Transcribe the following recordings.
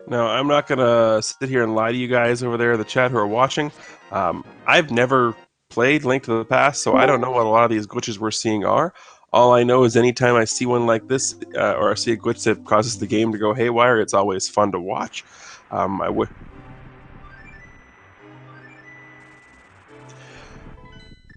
Now, I'm not gonna sit here and lie to you guys over there in the chat who are watching. I've never played Link to the Past, so I don't know what a lot of these glitches we're seeing are. All I know is anytime I see one like this, or I see a glitch that causes the game to go haywire, it's always fun to watch. I would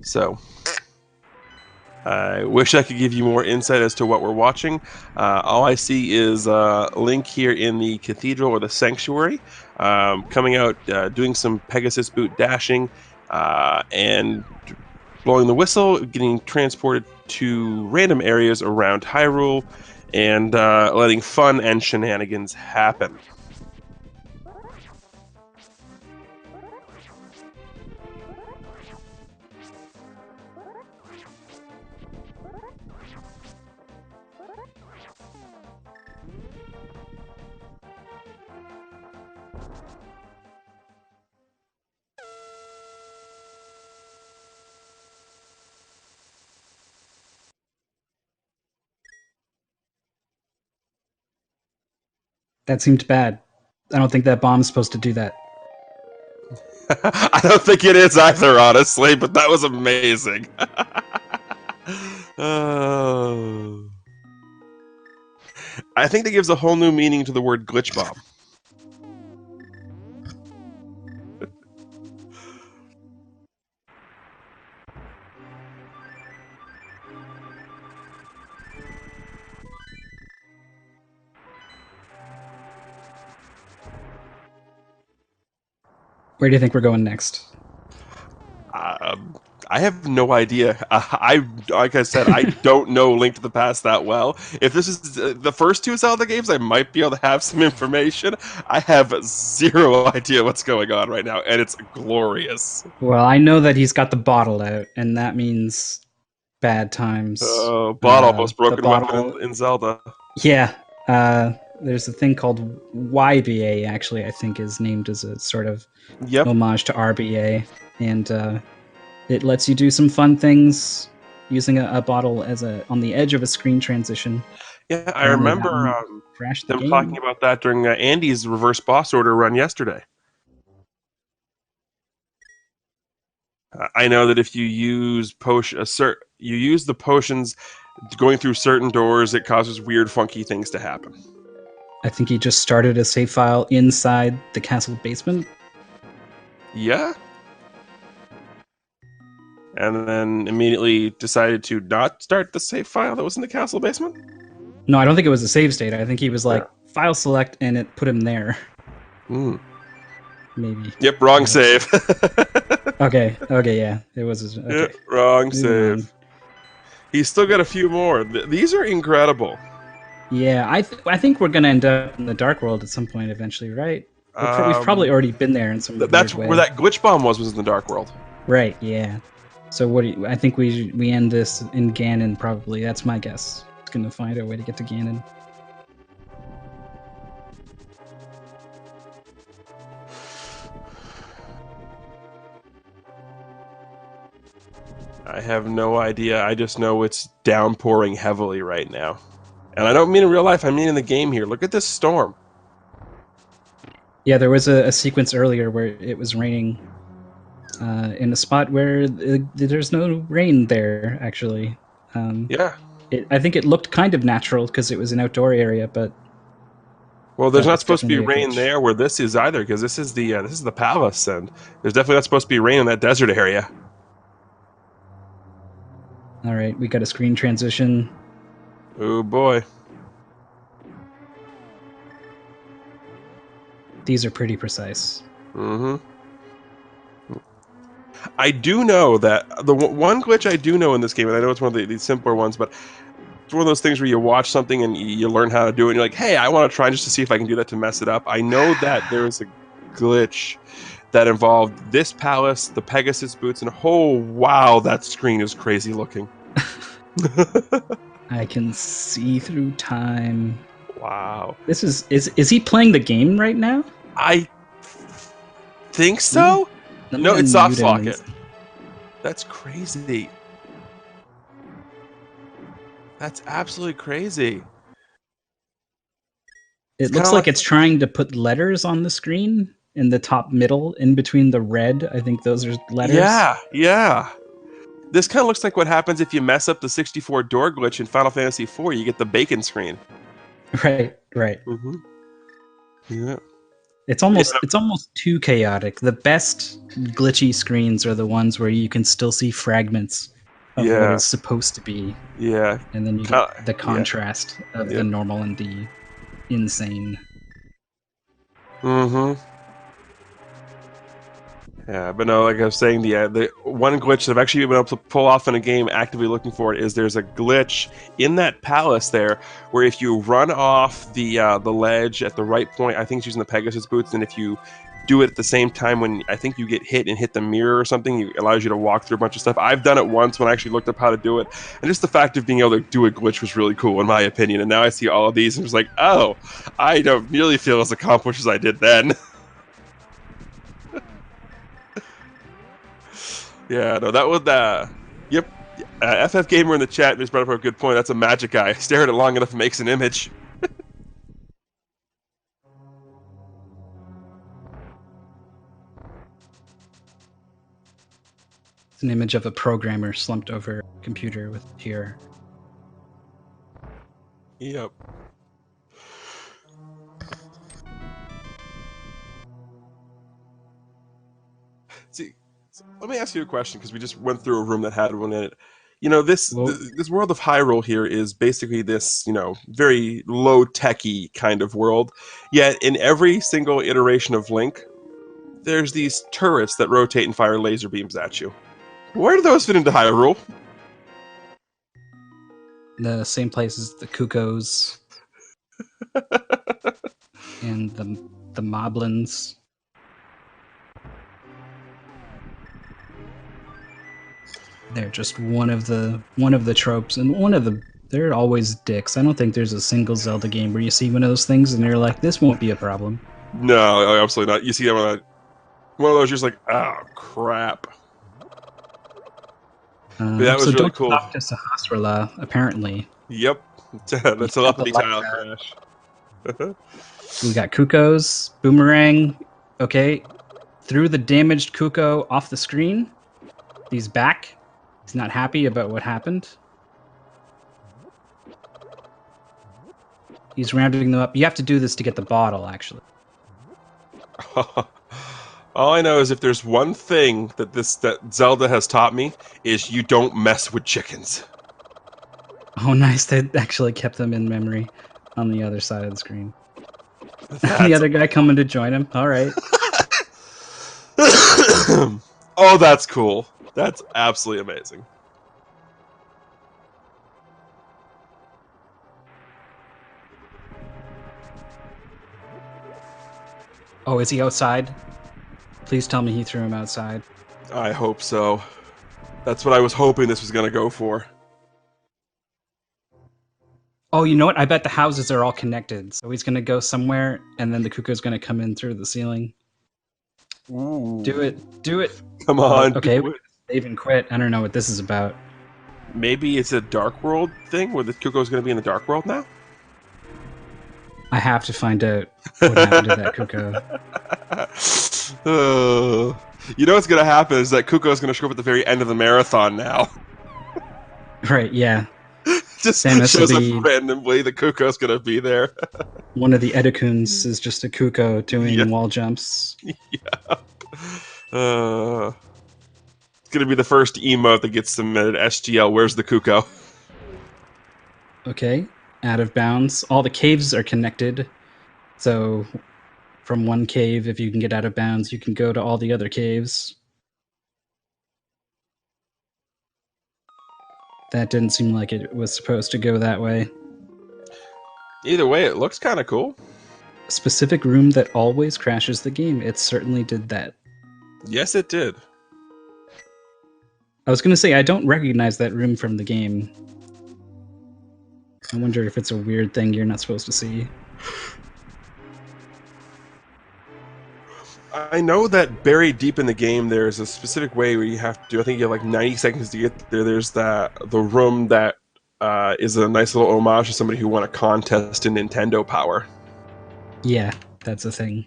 so. I wish I could give you more insight as to what we're watching. All I see is Link here in the cathedral or the sanctuary, coming out, doing some Pegasus boot dashing, and blowing the whistle, getting transported to random areas around Hyrule, and letting fun and shenanigans happen. That seemed bad. I don't think that bomb's supposed to do that. I don't think it is either, honestly, but that was amazing. Oh. I think that gives a whole new meaning to the word glitch bomb. Where do you think we're going next? Um, I have no idea. I like I said, I don't know Link to the Past that well. If this is the first two Zelda games, I might be able to have some information. I have zero idea what's going on right now, and it's glorious. Well, I know that he's got the bottle out, and that means bad times. Bottle, most The broken weapon bottle, in Zelda. yeah. Uh, there's a thing called YBA. Actually, I think is named as a sort of Yep. homage to RBA, and it lets you do some fun things using a bottle as a on the edge of a screen transition. Yeah, I Apparently, that remember one crashed the them talking game. about that during Andy's reverse boss order run yesterday. I know that if you use you use the potions going through certain doors, it causes weird, funky things to happen. I think he just started a save file inside the castle basement. Yeah, and then immediately decided to not start the save file that was in the castle basement. No, I don't think it was a save state. I think he was Yeah. like file select and it put him there. Mm. Maybe. Yep, wrong I hope so. save. Okay. Okay. Yeah. It was Yep, okay. wrong Moving on. save. He's still got a few more. These are incredible. Yeah, I think we're gonna end up in the dark world at some point eventually, right? We've probably Um, already been there in some that's weird where way. that glitch bomb was in the Dark World. Right. Yeah. So what? I think we end this in Ganon. Probably. That's my guess. It's gonna find a way to get to Ganon. I have no idea. I just know it's downpouring heavily right now. And I don't mean in real life, I mean in the game here. Look at this storm. Yeah, there was a sequence earlier where it was raining in a spot where there's no rain there. Actually, um, Yeah. I think it looked kind of natural because it was an outdoor area, but Well, there's that not was supposed to be definitely a rain glitch. there where this is either, because this is the palace, and there's definitely not supposed to be rain in that desert area. All right, we got a screen transition. Oh boy. These are pretty precise. hmm I do know that one glitch I do know in this game, and I know it's one of these simpler ones, but it's one of those things where you watch something and you learn how to do it, and you're like, hey, I want to try just to see if I can do that to mess it up. I know that there's a glitch that involved this palace, the Pegasus boots, and oh wow, that screen is crazy looking. I can see through time. Wow. This is he playing the game right now? I think Let me so. let me No, it's unmute soft him and locket. That's crazy. That's absolutely crazy. It's It kind looks of like like it's trying to put letters on the screen in the top middle, in between the red. I think those are letters. yeah, yeah. This kind of looks like what happens if you mess up the 64 door glitch in Final Fantasy IV. You get the bacon screen. Right, right. Hmm. Yeah. It's Yeah. almost too chaotic. The best glitchy screens are the ones where you can still see fragments of what Yeah. is supposed to be, Yeah. and then you get Kind the yeah. contrast of the Yep. normal and the insane. Hmm. Yeah, but no, like I was saying, the one glitch that I've actually been able to pull off in a game, actively looking for it, is there's a glitch in that palace there where if you run off the ledge at the right point, I think it's using the Pegasus boots, and if you do it at the same time when I think you get hit and hit the mirror or something, it allows you to walk through a bunch of stuff. I've done it once when I actually looked up how to do it, and just the fact of being able to do a glitch was really cool in my opinion. And now I see all of these and it's like, oh, I don't nearly feel as accomplished as I did then. Yeah, no, that was yep. FF Gamer in the chat just brought up a good point. That's a magic eye. Stare at it long enough, it makes an image. It's an image of a programmer slumped over a computer with a tear. Yep. See, so let me ask you a question because we just went through a room that had one in it. You know, Well, this world of Hyrule here is basically this, very low techy kind of world. Yet in every single iteration of Link, there's these turrets that rotate and fire laser beams at you. Where do those fit into Hyrule? the same place as the Cuckoos and the Moblins. They're just one of the tropes, and they're always dicks. I don't think there's a single Zelda game where you see one of those things and you're like, this won't be a problem. No, absolutely not. You see one of those, you're just like, oh crap. But that So was really don't cool. talk to Sahasrara, apparently. Yep. You The have the telepathy light tile that. crash. We got Kuko's, Boomerang. Okay. Threw the damaged Kuko off the screen. He's back. He's not happy about what happened. He's rounding them up. You have to do this to get the bottle, actually. All I know is if there's one thing that Zelda has taught me is you don't mess with chickens. Oh, nice. They actually kept them in memory on the other side of the screen. The That's other guy coming to join him. All right. oh, that's cool. That's absolutely amazing. Oh, is he outside? Please tell me he threw him outside. I hope so. That's what I was hoping this was going to go for. Oh, you know what? I bet the houses are all connected. So he's going to go somewhere, and then the Kuko's going to come in through the ceiling. Do Ooh. it. Do it. Come Oh, on, okay. do We it. save and quit. I don't know what this is about. Maybe it's a Dark World thing where the Kuko's going to be in the Dark World now? I have to find out what happened to that Kuko. You know what's going to happen is that Kuko's going to show up at the very end of the marathon now. Right, yeah. Just Samus will shows up be randomly. The Kuko's going to be there. one of the Edakuns is just a Kuko doing Yeah. wall jumps. Yeah. It's going to be the first emote that gets submitted. SGL, where's the Kuko? Okay. Out of bounds. All the caves are connected. So from one cave, if you can get out of bounds, you can go to all the other caves. That didn't seem like it was supposed to go that way. Either way, it looks kind of cool. A specific room that always crashes the game. It certainly did that. Yes, it did. I was going to say, I don't recognize that room from the game. I wonder if it's a weird thing you're not supposed to see. I know that buried deep in the game, there's a specific way where you have to. I think you have like 90 seconds to get there. There's the room that is a nice little homage to somebody who won a contest in Nintendo Power. Yeah, that's a thing.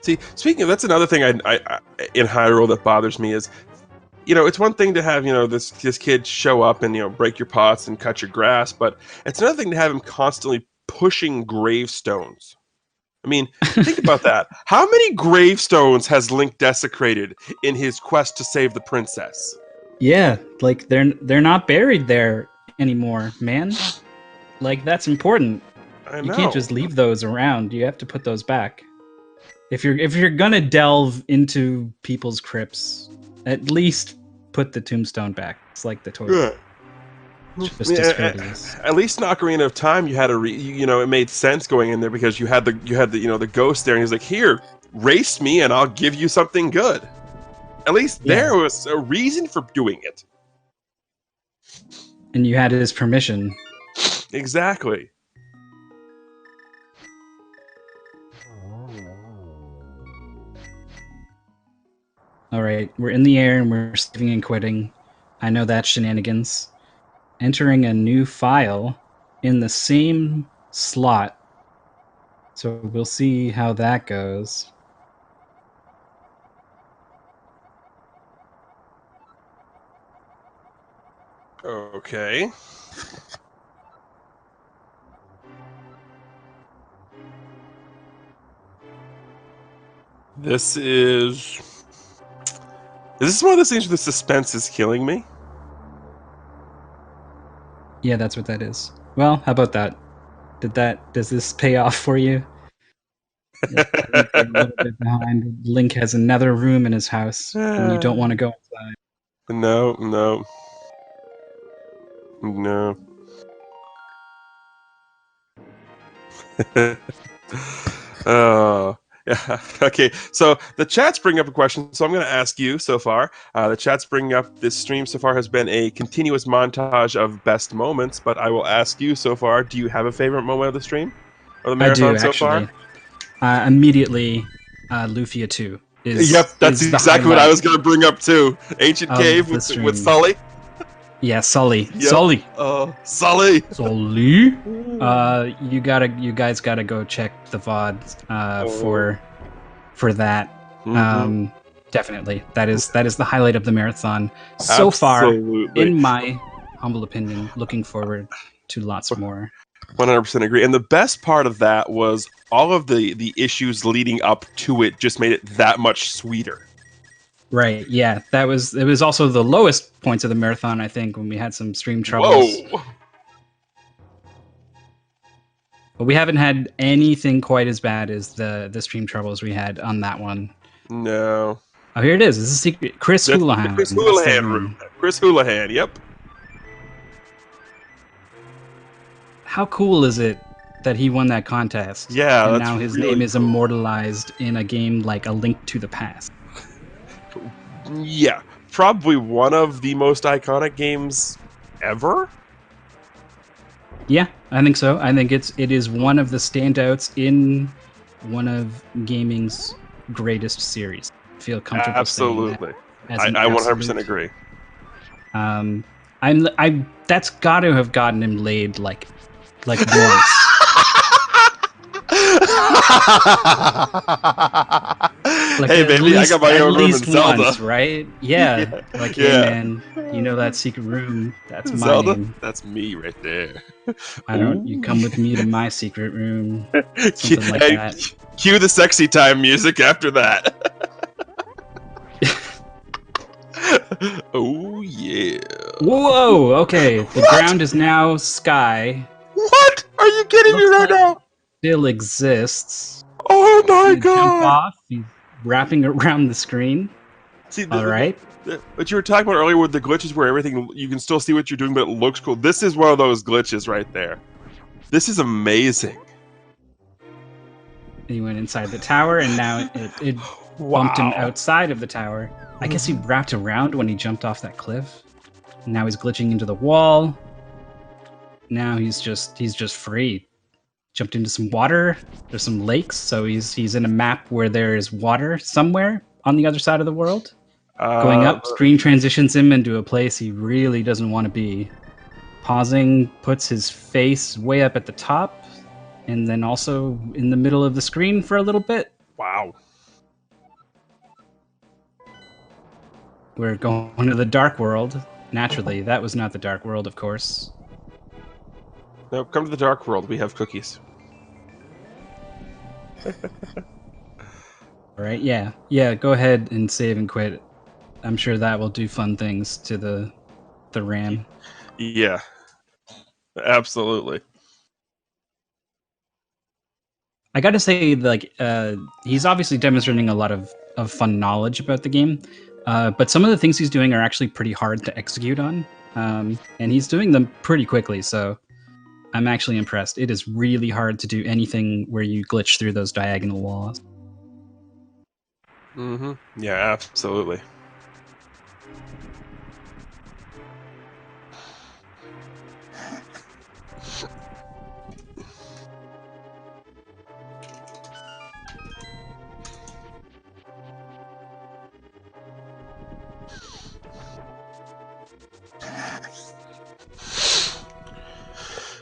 See, speaking of, that's another thing in Hyrule that bothers me is, it's one thing to have, this kid show up and, break your pots and cut your grass, but it's another thing to have him constantly pushing gravestones. I mean, think about that. How many gravestones has Link desecrated in his quest to save the princess? Yeah, like they're not buried there anymore, man. Like that's important. I You can't know. just leave those around. You have to put those back. If you're gonna delve into people's crypts, at least put the tombstone back. It's like the toilet. Yeah. It's just Yeah, discourteous. at least in Ocarina of Time, you had it made sense going in there because you had the ghost there, and he's like, "Here, race me, and I'll give you something good." At least Yeah, there was a reason for doing it. and you had his permission. Exactly. All right, we're in the air and we're saving and quitting. I know that's shenanigans. Entering a new file in the same slot. So we'll see how that goes. Okay. This is. Is this one of those things where the suspense is killing me? Yeah, that's what that is. Well, how about that? Does this pay off for you? I think you're a little bit behind. Link has another room in his house, and you don't want to go inside. No, no, no. Oh, yeah. Okay, so the chat's bringing up a question, so I'm going to ask you so far. The chat's bringing up this stream so far has been a continuous montage of best moments, but I will ask you so far, do you have a favorite moment of the stream? Or the I do marathon so far? actually. Immediately, Lufia 2 Yep, that's is the exactly what I highlight was going to bring up too. Ancient Cave of the with stream. Sully. Yeah, Sully. Yep. Sully. Sully. Sully. You guys gotta go check the VOD for that. Mhm. Definitely. That is the highlight of the marathon so far, Absolutely. in my humble opinion. Looking forward to lots more. 100% agree. And the best part of that was all of the issues leading up to it just made it that much sweeter. Right. Yeah. It was also the lowest points of the marathon, I think, when we had some stream troubles. Whoa. But we haven't had anything quite as bad as the stream troubles we had on that one. No. Oh, here it is. This is a secret. Chris That's the Houlihan. Chris That's the Houlihan room. room. Chris Houlihan, yep. How cool is it that he won that contest? Yeah, And that's now his really name is cool. immortalized in a game like A Link to the Past. Yeah. Probably one of the most iconic games ever. Yeah, I think so. I think it is one of the standouts in one of gaming's greatest series. I feel comfortable saying that Absolutely. as an I 100% absolute. agree. I that's got to have gotten him laid like once. Like Hey, baby, I got my at own room in least Zelda. once, right? Yeah. Yeah. Like, hey Yeah. man, you know that secret room? That's my Zelda? name. That's me right there. I don't. You come with me to my secret room. Cue, Something like hey, that. cue the sexy time music after that. Oh, yeah. Whoa! Okay, the ground is now sky. What? Are you kidding me Looks right like now? still exists. Oh He's my gonna jump god. off. He's wrapping around the screen. See, All right. what you were talking about earlier with the glitches where everything, you can still see what you're doing, but it looks cool. This is one of those glitches right there. This is amazing. He went inside the tower, and now it bumped him Wow. outside of the tower. I guess he wrapped around when he jumped off that cliff. Now he's glitching into the wall. Now he's just free. Jumped into some water. There's some lakes, so he's in a map where there is water somewhere on the other side of the world. Going Uh, up, screen transitions him into a place he really doesn't want to be. Pausing puts his face way up at the top, and then also in the middle of the screen for a little bit. wow. We're going to the dark world. Naturally, that was not the dark world, of course. Now come to the dark world. We have cookies. All right, yeah. Go ahead and save and quit. I'm sure that will do fun things to the RAM. Yeah, absolutely. I got to say, like, he's obviously demonstrating a lot of fun knowledge about the game, but some of the things he's doing are actually pretty hard to execute on, and he's doing them pretty quickly. So I'm actually impressed. It is really hard to do anything where you glitch through those diagonal walls. Yeah, absolutely.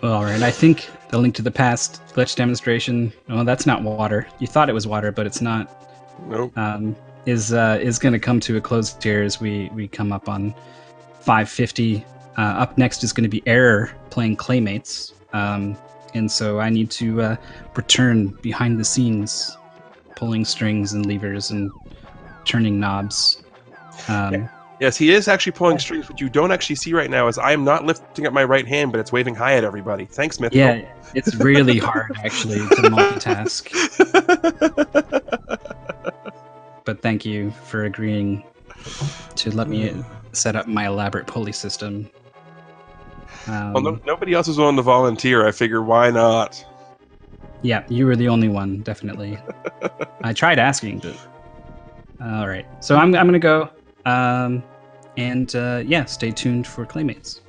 All right, I think the Link to the Past glitch demonstration. Oh, that's not water. You thought it was water, but it's not. Nope. Is going to come to a close here as we come up on 550. Up next is going to be Error playing Claymates, and so I need to return behind the scenes, pulling strings and levers and turning knobs. Yes, he is actually pulling strings, but you don't actually see right now as I am not lifting up my right hand, but it's waving hi at everybody. Thanks, Mythical. Yeah, it's really hard actually to multitask. But thank you for agreeing to let me set up my elaborate pulley system. Well, nobody else was willing to volunteer. I figure, why not? Yeah, you were the only one, definitely. I tried asking, but all right. So I'm gonna go, and yeah, stay tuned for Claymates.